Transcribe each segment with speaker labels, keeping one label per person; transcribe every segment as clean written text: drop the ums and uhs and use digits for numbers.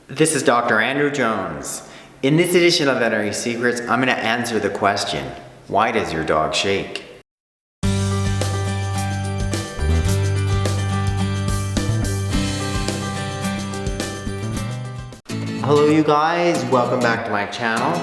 Speaker 1: This is Dr. Andrew Jones. In this edition of Veterinary Secrets, I'm going to answer the question, why does your dog shake? Hello you guys, welcome back to my channel.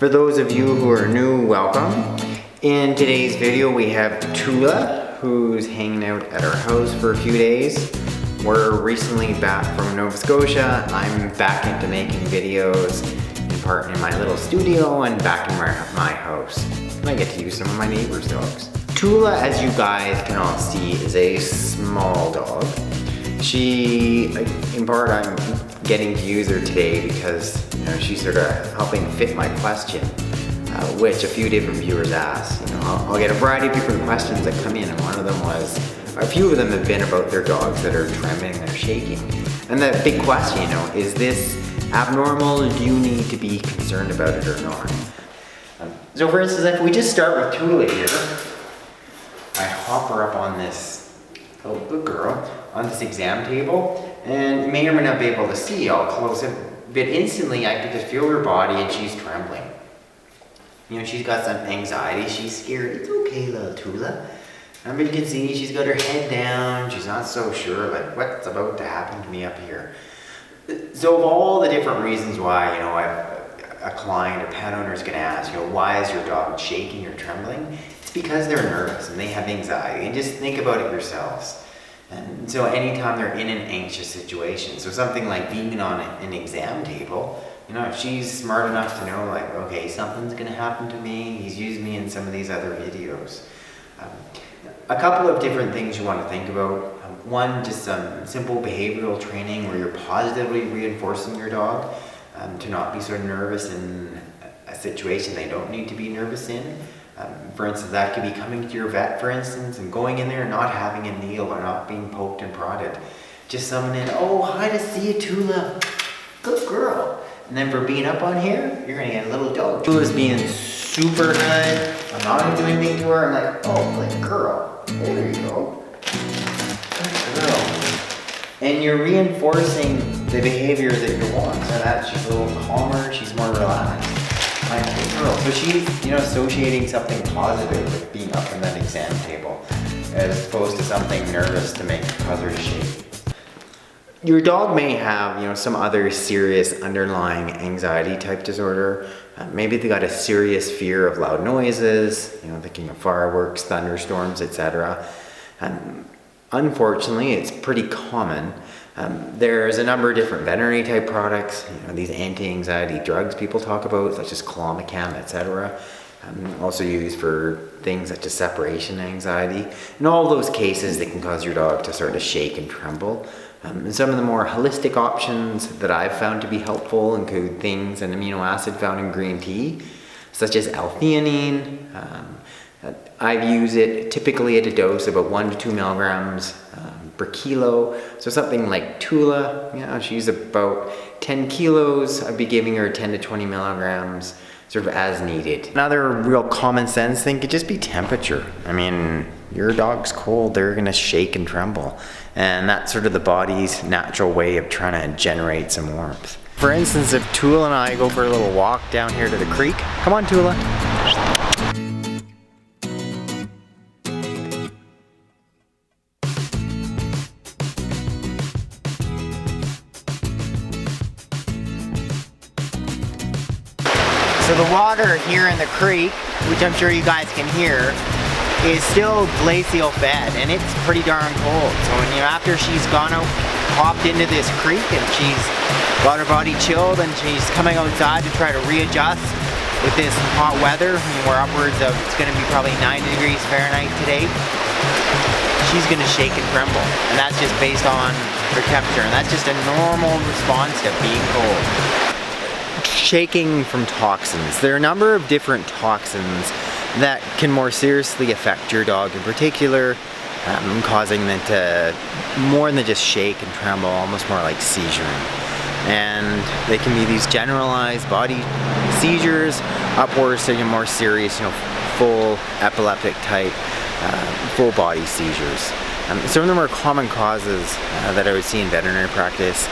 Speaker 1: For those of you who are new, welcome. In today's video we have Tula, who's hanging out at our house for a few days. We're recently back from Nova Scotia. I'm back into making videos, in part in my little studio and back in my house. And I get to use some of my neighbor's dogs. Tula, as you guys can all see, is a small dog. She, in part, I'm getting to use her today because she's sort of helping fit my question, which a few different viewers asked. I'll get a variety of different questions that come in, and one of them was, a few of them have been about their dogs that are trembling, they're shaking. And the big question, is this abnormal? Do you need to be concerned about it or not? So for instance, if we just start with Tula here, I hop her up on this, oh good girl, on this exam table, and you may or may not be able to see, I'll close it, but instantly I can just feel her body and she's trembling. She's got some anxiety, she's scared. It's okay, little Tula. But you can see she's got her head down, she's not so sure, like what's about to happen to me up here. So of all the different reasons why, a client or pet owner is going to ask, why is your dog shaking or trembling? It's because they're nervous and they have anxiety, and just think about it yourselves. And so anytime they're in an anxious situation, so something like being on an exam table, if she's smart enough to know, like, okay, something's going to happen to me, he's used me in some of these other videos. A couple of different things you want to think about. One, just some simple behavioral training where you're positively reinforcing your dog to not be so nervous in a situation they don't need to be nervous in. For instance, that could be coming to your vet, for instance, and going in there and not having a needle or not being poked and prodded. Just summoning in, oh, hi to see you, Tula. Good girl. And then for being up on here, you're going to get a little dog. Tula's being super good. I'm not going to do anything to her. I'm like, oh, good girl. There you go. Good girl. And you're reinforcing the behavior that you want. So that she's a little calmer, she's more relaxed. Good girl. So she's, associating something positive with being up on that exam table, as opposed to something nervous to cause her to shake. Your dog may have, some other serious underlying anxiety type disorder. Maybe they got a serious fear of loud noises, thinking of fireworks, thunderstorms, etc. Unfortunately, it's pretty common. There's a number of different veterinary type products, these anti-anxiety drugs people talk about, such as Clomicam, etc. Also used for things such as separation anxiety. In all those cases, they can cause your dog to sort of shake and tremble. And some of the more holistic options that I've found to be helpful include things, an amino acid found in green tea, such as L-theanine. I've used it typically at a dose of about 1 to 2 milligrams per kilo. So something like Tula, she's about 10 kilos. I'd be giving her 10 to 20 milligrams sort of as needed. Another real common sense thing could just be temperature. Your dog's cold, they're gonna shake and tremble. And that's sort of the body's natural way of trying to generate some warmth. For instance, if Tula and I go for a little walk down here to the creek, come on Tula. So the water here in the creek, which I'm sure you guys can hear, is still glacial fed, and it's pretty darn cold. So after she's gone out, hopped into this creek, and she's got her body chilled, and she's coming outside to try to readjust with this hot weather. We're upwards of, it's going to be probably 90 degrees Fahrenheit today. She's going to shake and tremble, and that's just based on her temperature, and that's just a normal response to being cold. Shaking from toxins. There are a number of different toxins that can more seriously affect your dog in particular, causing them to more than just shake and tremble, almost more like seizuring. And they can be these generalized body seizures, upwards to more serious, full epileptic type, full body seizures. Some of them are common causes that I would see in veterinary practice.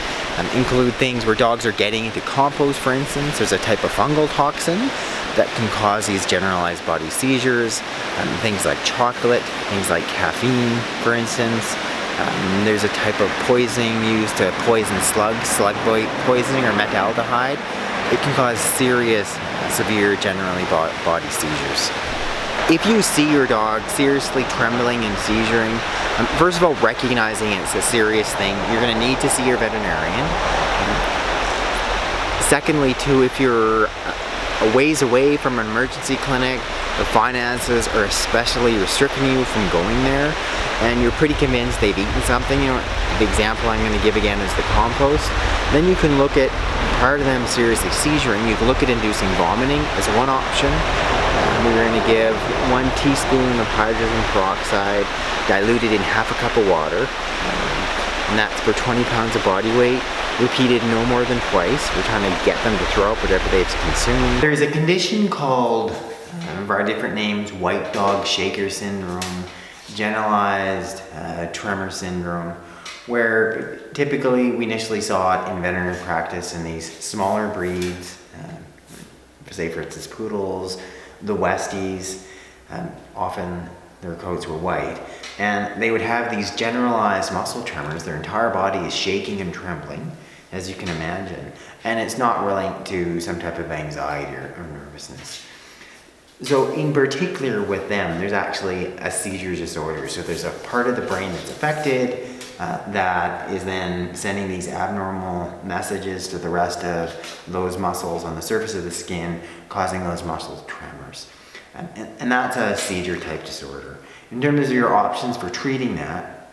Speaker 1: include things where dogs are getting into compost, for instance. There's a type of fungal toxin that can cause these generalized body seizures. Things like chocolate, things like caffeine, for instance. There's a type of poisoning used to poison slugs, slug poisoning, or metaldehyde. It can cause serious, severe, generally body seizures. If you see your dog seriously trembling and seizuring, first of all, recognizing it's a serious thing, you're going to need to see your veterinarian. Secondly, too, if you're a ways away from an emergency clinic, the finances are especially restricting you from going there, and you're pretty convinced they've eaten something, the example I'm going to give again is the compost, then you can look at, prior to them seriously seizuring, you can look at inducing vomiting as one option. We're going to give 1 teaspoon of hydrogen peroxide diluted in half a cup of water, and that's for 20 pounds of body weight, repeated no more than twice. We're trying to get them to throw up whatever they've consumed. There's a condition called, a variety of different names, white dog shaker syndrome, generalized tremor syndrome, where typically we initially saw it in veterinary practice in these smaller breeds, say for instance poodles, the Westies, often their coats were white, and they would have these generalized muscle tremors. Their entire body is shaking and trembling, as you can imagine, and it's not linked to some type of anxiety or nervousness. So in particular with them, there's actually a seizure disorder. So there's a part of the brain that's affected that is then sending these abnormal messages to the rest of those muscles on the surface of the skin, causing those muscle tremors. And that's a seizure type disorder. In terms of your options for treating that,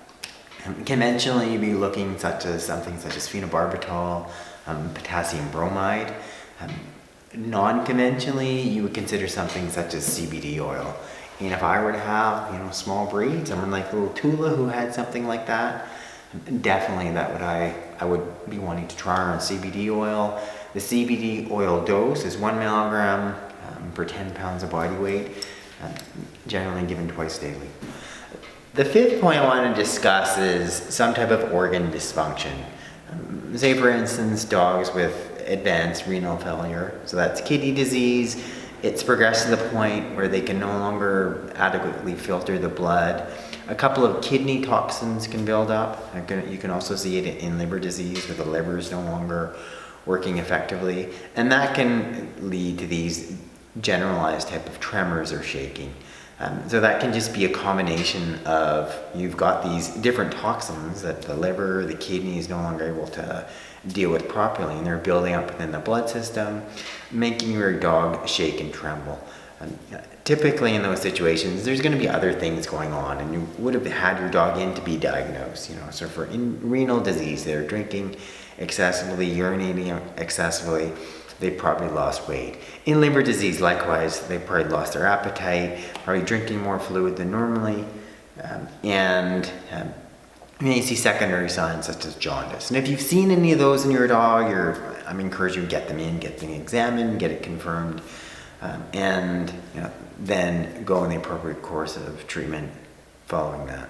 Speaker 1: conventionally you'd be looking something such as phenobarbital, potassium bromide. Non-conventionally, you would consider something such as CBD oil. And if I were to have, small breed, someone like little Tula who had something like that, definitely I would be wanting to try on CBD oil. The CBD oil dose is 1 milligram per 10 pounds of body weight, generally given twice daily. The fifth point I want to discuss is some type of organ dysfunction. Say for instance, dogs with advanced renal failure, so that's kidney disease. It's progressed to the point where they can no longer adequately filter the blood. A couple of kidney toxins can build up. You can also see it in liver disease, where the liver is no longer working effectively, and that can lead to these generalized type of tremors or shaking. So that can just be a combination of, you've got these different toxins that the liver, the kidney is no longer able to deal with properly, and they're building up within the blood system, making your dog shake and tremble. Typically in those situations, there's going to be other things going on, and you would have had your dog in to be diagnosed. So for renal disease, they're drinking excessively, urinating excessively, they probably lost weight. In liver disease, likewise, they probably lost their appetite, probably drinking more fluid than normally, and you may see secondary signs such as jaundice. And if you've seen any of those in your dog, I'm encouraging you to get them in, get them examined, get it confirmed, and then go in the appropriate course of treatment following that.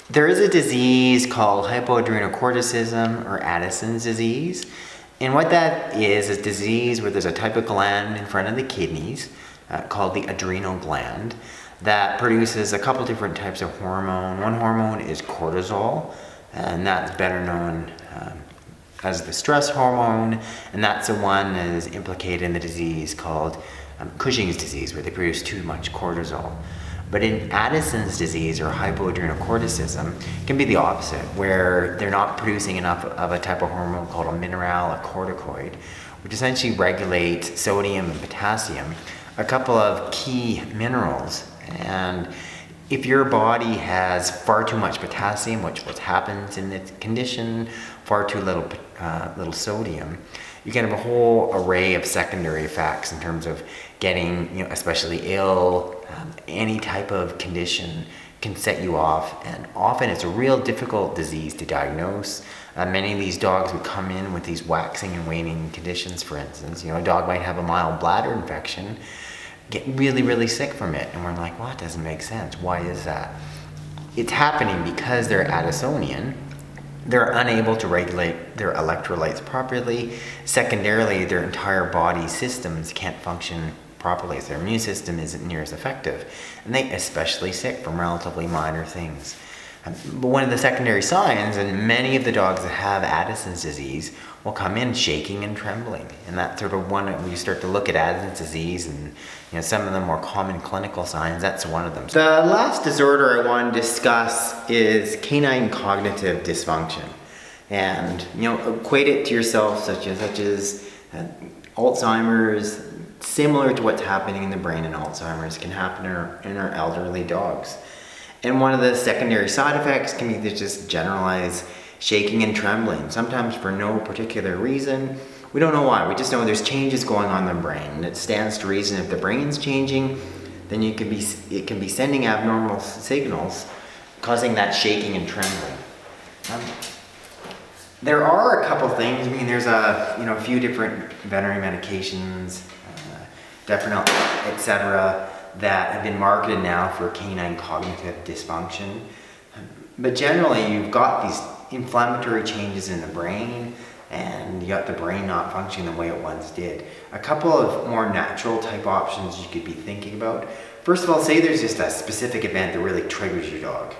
Speaker 1: There is a disease called hypoadrenocorticism, or Addisons disease. And what that is a disease where there's a type of gland in front of the kidneys called the adrenal gland that produces a couple different types of hormone. One hormone is cortisol, and that's better known as the stress hormone, and that's the one that is implicated in the disease called Cushing's disease, where they produce too much cortisol. But in Addison's disease, or hypoadrenocorticism, it can be the opposite, where they're not producing enough of a type of hormone called a mineralocorticoid, which essentially regulates sodium and potassium, a couple of key minerals. And if your body has far too much potassium, which what happens in this condition, far too little sodium, you can have a whole array of secondary effects in terms of getting, especially ill. Any type of condition can set you off, and often it's a real difficult disease to diagnose. Many of these dogs would come in with these waxing and waning conditions, for instance. A dog might have a mild bladder infection, get really, really sick from it, and we're like, well, it doesn't make sense. Why is that? It's happening because they're Addisonian. they're unable to regulate their electrolytes properly. Secondarily, their entire body systems can't function properly, so their immune system isn't near as effective. And they especially sick from relatively minor things. But one of the secondary signs, and many of the dogs that have Addisons disease will come in shaking and trembling. And that's sort of one that we start to look at Addisons disease and some of the more common clinical signs, that's one of them. The last disorder I want to discuss is canine cognitive dysfunction. And equate it to yourself such as Alzheimer's, similar to what's happening in the brain in Alzheimer's can happen in our elderly dogs. And one of the secondary side effects can be just generalized shaking and trembling, sometimes for no particular reason. We don't know why, we just know there's changes going on in the brain. And it stands to reason if the brain's changing, then it can be sending abnormal signals, causing that shaking and trembling. There are a couple things, there's a few different veterinary medications, Deprenol, etc., that have been marketed now for canine cognitive dysfunction. But generally, you've got these inflammatory changes in the brain, and you got the brain not functioning the way it once did. A couple of more natural type options you could be thinking about. First of all, say there's just a specific event that really triggers your dog.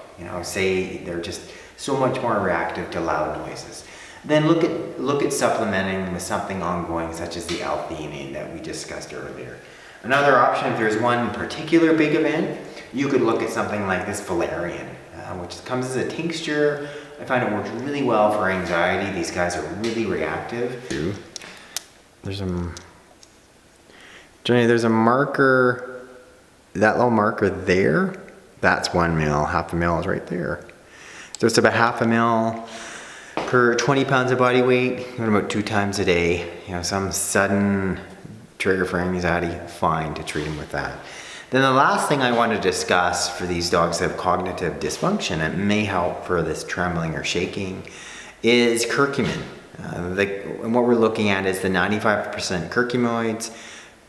Speaker 1: Say they're just so much more reactive to loud noises. Then look at supplementing with something ongoing, such as the L-theanine that we discussed earlier. Another option, if there's one particular big event, you could look at something like this valerian, which comes as a tincture. I find it works really well for anxiety. These guys are really reactive. There's a marker, that little marker there, that's 1 ml, half a ml is right there. So it's about half a ml per 20 pounds of body weight, about 2 times a day. Some sudden trigger for anxiety, fine to treat them with that. Then the last thing I want to discuss for these dogs that have cognitive dysfunction, it may help for this trembling or shaking, is curcumin. And what we're looking at is the 95%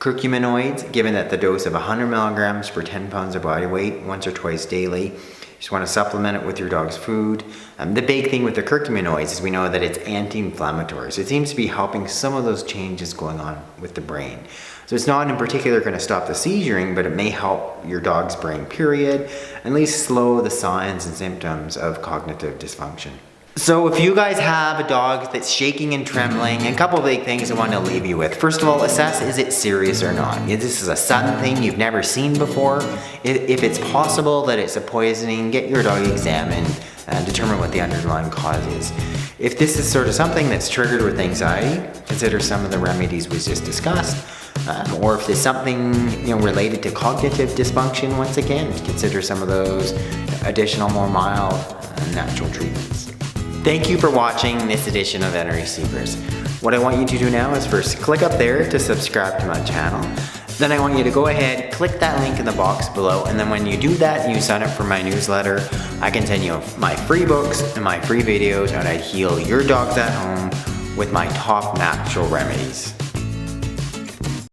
Speaker 1: curcuminoids, given at the dose of 100 milligrams per 10 pounds of body weight, once or twice daily. You just want to supplement it with your dog's food. The big thing with the curcuminoids is we know that it's anti-inflammatory. So it seems to be helping some of those changes going on with the brain. So it's not in particular going to stop the seizuring, but it may help your dog's brain, period, at least slow the signs and symptoms of cognitive dysfunction. So if you guys have a dog that's shaking and trembling, a couple of big things I want to leave you with. First of all, assess, is it serious or not? If this is a sudden thing you've never seen before, if it's possible that it's a poisoning, get your dog examined and determine what the underlying cause is. If this is sort of something that's triggered with anxiety, consider some of the remedies we just discussed. Or if there's something related to cognitive dysfunction, once again, consider some of those additional, more mild, natural treatments. Thank you for watching this edition of Veterinary Secrets. What I want you to do now is first click up there to subscribe to my channel. Then I want you to go ahead, click that link in the box below, and then when you do that and you sign up for my newsletter, I can send you my free books and my free videos on how to heal your dogs at home with my top natural remedies.